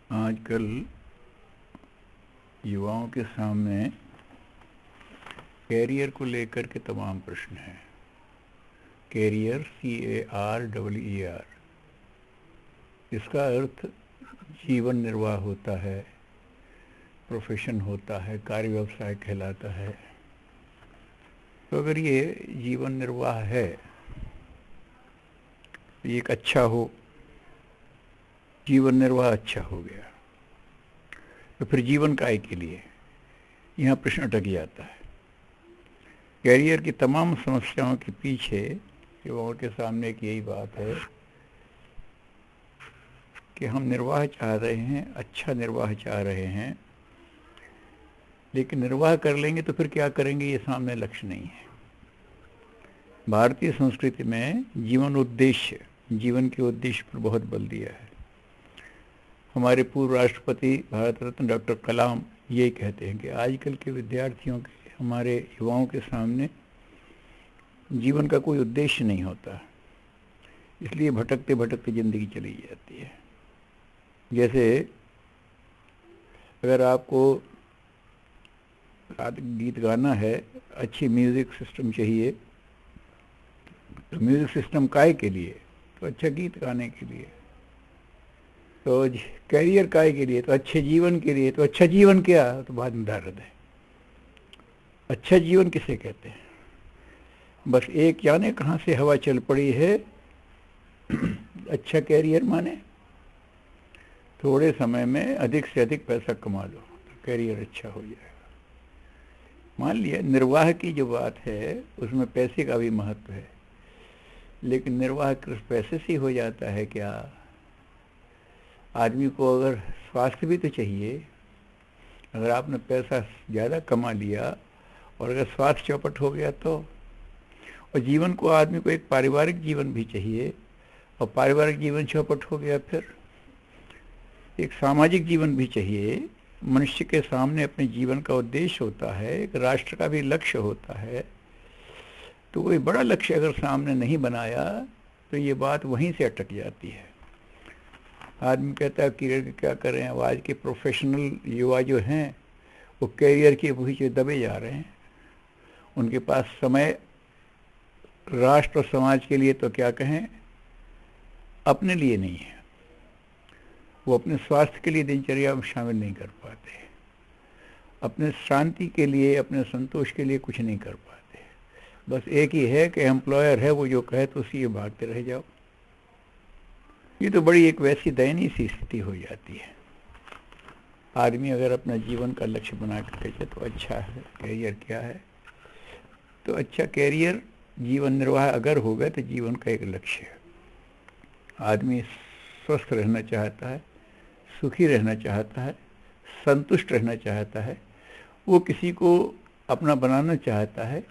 आजकल युवाओं के सामने कैरियर को लेकर के तमाम प्रश्न हैं। कैरियर CAREER, इसका अर्थ जीवन निर्वाह होता है, प्रोफेशन होता है, कार्य व्यवसाय कहलाता है। तो अगर ये जीवन निर्वाह है, ये एक अच्छा हो, जीवन निर्वाह अच्छा हो गया, तो फिर जीवन काय के लिए, यहाँ प्रश्न अटक जाता है। कैरियर की तमाम समस्याओं के पीछे युवाओं के सामने एक यही बात है कि हम निर्वाह चाह रहे हैं, अच्छा निर्वाह चाह रहे हैं, लेकिन निर्वाह कर लेंगे तो फिर क्या करेंगे, ये सामने लक्ष्य नहीं है। भारतीय संस्कृति में जीवन उद्देश्य, जीवन के उद्देश्य पर बहुत बल दिया है। हमारे पूर्व राष्ट्रपति भारत रत्न डॉक्टर कलाम यही कहते हैं कि आजकल के विद्यार्थियों के, हमारे युवाओं के सामने जीवन का कोई उद्देश्य नहीं होता, इसलिए भटकते भटकते ज़िंदगी चली जाती है। जैसे अगर आपको गीत गाना है, अच्छी म्यूज़िक सिस्टम चाहिए, तो म्यूज़िक सिस्टम काय के लिए, तो अच्छा गीत गाने के लिए। तो कैरियर काय के लिए, तो अच्छे जीवन के लिए। तो अच्छा जीवन क्या, तो बाद में दर्द है। अच्छा जीवन किसे कहते हैं? बस एक जाने कहाँ से हवा चल पड़ी है। अच्छा कैरियर माने थोड़े समय में अधिक से अधिक पैसा कमा लो, तो कैरियर अच्छा हो जाएगा। मान लिया निर्वाह की जो बात है उसमें पैसे का भी महत्व है, लेकिन निर्वाह सिर्फ पैसे से ही हो जाता है क्या? आदमी को अगर स्वास्थ्य भी तो चाहिए। अगर आपने पैसा ज़्यादा कमा लिया और अगर स्वास्थ्य चौपट हो गया तो, और जीवन को, आदमी को एक पारिवारिक जीवन भी चाहिए, और पारिवारिक जीवन चौपट हो गया, फिर एक सामाजिक जीवन भी चाहिए। मनुष्य के सामने अपने जीवन का उद्देश्य होता है, एक राष्ट्र का भी लक्ष्य होता है। तो कोई बड़ा लक्ष्य अगर सामने नहीं बनाया तो ये बात वहीं से अटक जाती है। आदमी कहता है कैरियर क्या करें। अब आज के प्रोफेशनल युवा जो हैं वो कैरियर के पीछे दबे जा रहे हैं। उनके पास समय राष्ट्र और समाज के लिए तो क्या कहें, अपने लिए नहीं है। वो अपने स्वास्थ्य के लिए दिनचर्या में शामिल नहीं कर पाते, अपने शांति के लिए, अपने संतोष के लिए कुछ नहीं कर पाते। बस एक ही है कि एम्प्लॉयर है, वो जो कहे तो उसी भागते रह जाओ। ये तो बड़ी एक वैसी दयनीय सी स्थिति हो जाती है। आदमी अगर अपना जीवन का लक्ष्य बना कर चले तो अच्छा है। कैरियर क्या है, तो अच्छा कैरियर जीवन निर्वाह अगर होगा तो जीवन का एक लक्ष्य है। आदमी स्वस्थ रहना चाहता है, सुखी रहना चाहता है, संतुष्ट रहना चाहता है, वो किसी को अपना बनाना चाहता है,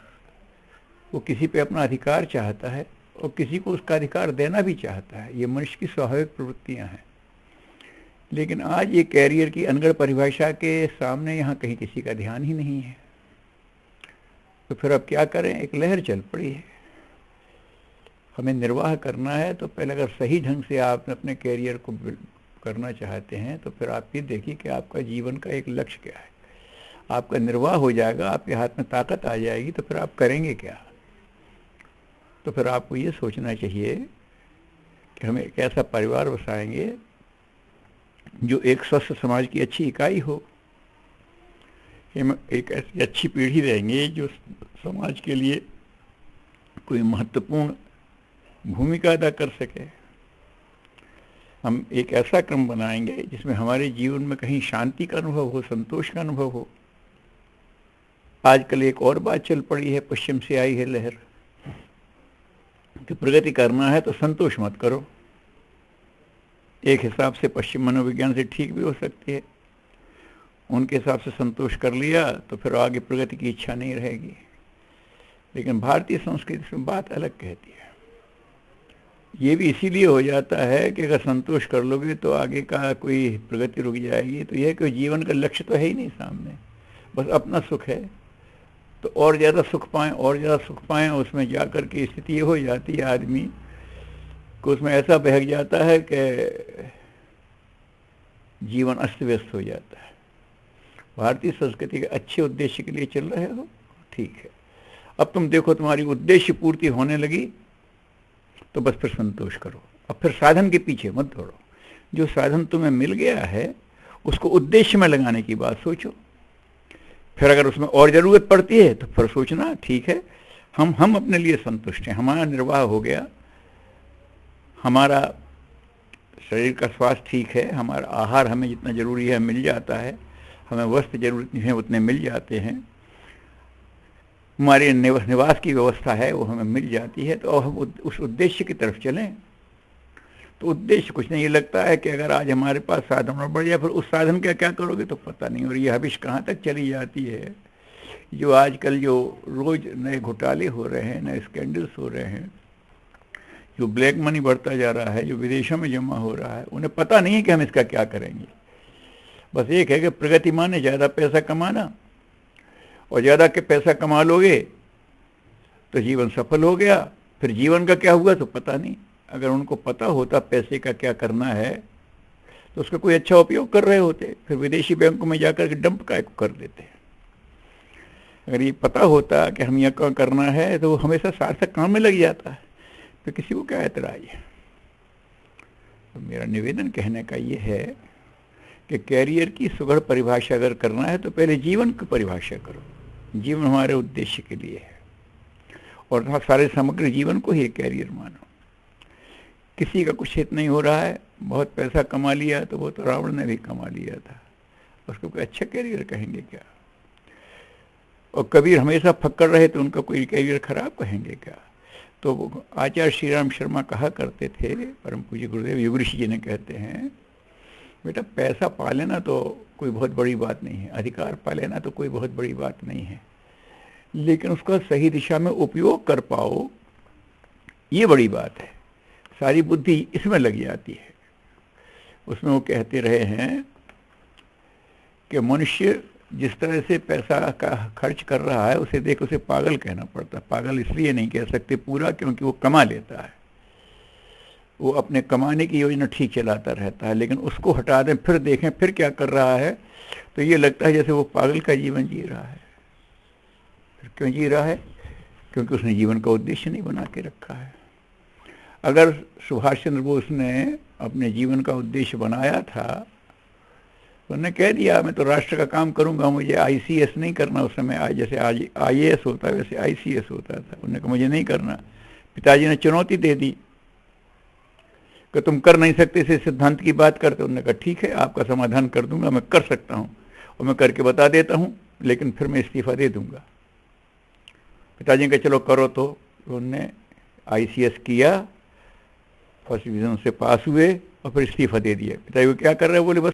वो किसी पे अपना अधिकार चाहता है और किसी को उसका अधिकार देना भी चाहता है। ये मनुष्य की स्वाभाविक प्रवृत्तियां हैं। लेकिन आज ये कैरियर की अनगढ़ परिभाषा के सामने यहाँ कहीं किसी का ध्यान ही नहीं है। तो फिर अब क्या करें, एक लहर चल पड़ी है। हमें निर्वाह करना है तो पहले अगर सही ढंग से आप अपने कैरियर को करना चाहते हैं तो फिर आप ये देखिए कि आपका जीवन का एक लक्ष्य क्या है। आपका निर्वाह हो जाएगा, आपके हाथ में ताकत आ जाएगी, तो फिर आप करेंगे क्या? तो फिर आपको ये सोचना चाहिए कि हमें एक ऐसा परिवार बसाएंगे जो एक स्वस्थ समाज की अच्छी इकाई हो। एक ऐसी अच्छी पीढ़ी रहेंगे जो समाज के लिए कोई महत्वपूर्ण भूमिका अदा कर सके। हम एक ऐसा क्रम बनाएंगे जिसमें हमारे जीवन में कहीं शांति का अनुभव हो, संतोष का अनुभव हो। आजकल एक और बात चल पड़ी है, पश्चिम से आई है लहर कि प्रगति करना है तो संतोष मत करो। एक हिसाब से पश्चिम मनोविज्ञान से ठीक भी हो सकती है। उनके हिसाब से संतोष कर लिया तो फिर आगे प्रगति की इच्छा नहीं रहेगी। लेकिन भारतीय संस्कृति में बात अलग कहती है। ये भी इसीलिए हो जाता है कि अगर संतोष कर लोगे तो आगे का कोई प्रगति रुक जाएगी। तो यह कि जीवन का लक्ष्य तो है ही नहीं सामने, बस अपना सुख है। तो और ज़्यादा सुख पाएं, और ज़्यादा सुख पाएं, उसमें जाकर के स्थिति ये हो जाती है आदमी को उसमें ऐसा बहक जाता है कि जीवन अस्त व्यस्त हो जाता है। भारतीय संस्कृति के अच्छे उद्देश्य के लिए चल रहे हो, ठीक है। अब तुम देखो तुम्हारी उद्देश्य पूर्ति होने लगी तो बस फिर संतोष करो। अब फिर साधन के पीछे मत दौड़ो। जो साधन तुम्हें मिल गया है उसको उद्देश्य में लगाने की बात सोचो। फिर अगर उसमें और ज़रूरत पड़ती है तो फिर सोचना ठीक है, हम अपने लिए संतुष्ट हैं, हमारा निर्वाह हो गया, हमारा शरीर का स्वास्थ्य ठीक है, हमारा आहार हमें जितना ज़रूरी है मिल जाता है, हमें वस्त्र जरूरत है उतने मिल जाते हैं, हमारे निवास की व्यवस्था है वो हमें मिल जाती है, तो हम उस उद्देश्य की तरफ चलें। तो उद्देश्य कुछ नहीं, ये लगता है कि अगर आज हमारे पास साधन और बढ़ जाए फिर उस साधन का क्या करोगे तो पता नहीं। और ये हविश कहाँ तक चली जाती है। जो आजकल जो रोज नए घोटाले हो रहे हैं, नए स्कैंडल्स हो रहे हैं, जो ब्लैक मनी बढ़ता जा रहा है, जो विदेशों में जमा हो रहा है, उन्हें पता नहीं है कि हम इसका क्या करेंगे। बस एक है कि प्रगति माने ज़्यादा पैसा कमाना, और ज़्यादा के पैसा कमा लोगे तो जीवन सफल हो गया। फिर जीवन का क्या हुआ तो पता नहीं। अगर उनको पता होता पैसे का क्या करना है तो उसका कोई अच्छा उपयोग कर रहे होते, फिर विदेशी बैंकों में जाकर के डंप का कर देते। अगर ये पता होता कि हम यहाँ करना है तो वो हमेशा सार्थक काम में लग जाता है, तो किसी को क्या ऐतराज है। तो मेरा निवेदन कहने का ये है कि कैरियर की सुघड़ परिभाषा अगर करना है तो पहले जीवन की परिभाषा करो। जीवन हमारे उद्देश्य के लिए है और सारे समग्र जीवन को ही कैरियर मानो। किसी का कुछ हित नहीं हो रहा है, बहुत पैसा कमा लिया तो वो तो रावण ने भी कमा लिया था, उसको कोई अच्छा कैरियर कहेंगे क्या? और कबीर हमेशा फक्कड़ रहे तो उनका कोई कैरियर खराब कहेंगे क्या? तो आचार्य श्री राम शर्मा कहा करते थे, परम पूज्य गुरुदेव युग ऋषि जी ने कहते हैं, बेटा पैसा पा लेना तो कोई बहुत बड़ी बात नहीं है, अधिकार पा लेना तो कोई बहुत बड़ी बात नहीं है, लेकिन उसका सही दिशा में उपयोग कर पाओ ये बड़ी बात है। सारी बुद्धि इसमें लग जाती है। उसमें वो कहते रहे हैं कि मनुष्य जिस तरह से पैसा का खर्च कर रहा है उसे देख उसे पागल कहना पड़ता। पागल इसलिए नहीं कह सकते पूरा, क्योंकि वो कमा लेता है, वो अपने कमाने की योजना ठीक चलाता रहता है, लेकिन उसको हटा दें फिर देखें फिर क्या कर रहा है तो ये लगता है जैसे वो पागल का जीवन जी रहा है। फिर क्यों जी रहा है? क्योंकि उसने जीवन का उद्देश्य नहीं बना के रखा है। अगर सुभाष चंद्र बोस ने अपने जीवन का उद्देश्य बनाया था तो उन्होंने कह दिया मैं तो राष्ट्र का काम करूंगा, मुझे ICS नहीं करना। उस समय आज जैसे आज IAS होता है वैसे ICS होता था। उन्होंने कहा मुझे नहीं करना। पिताजी ने चुनौती दे दी कि तुम कर नहीं सकते, इसे सिद्धांत की बात करते। उन्होंने कहा ठीक है आपका समाधान कर दूंगा, मैं कर सकता हूँ और मैं करके बता देता हूँ, लेकिन फिर मैं इस्तीफा दे दूंगा। पिताजी ने कहा चलो करो। तो उन्होंने ICS किया, फर्स्ट डिवीजन से पास हुए और फिर इस्तीफा दे दिया। पिताजी को क्या कर रहे हैं? बोले बस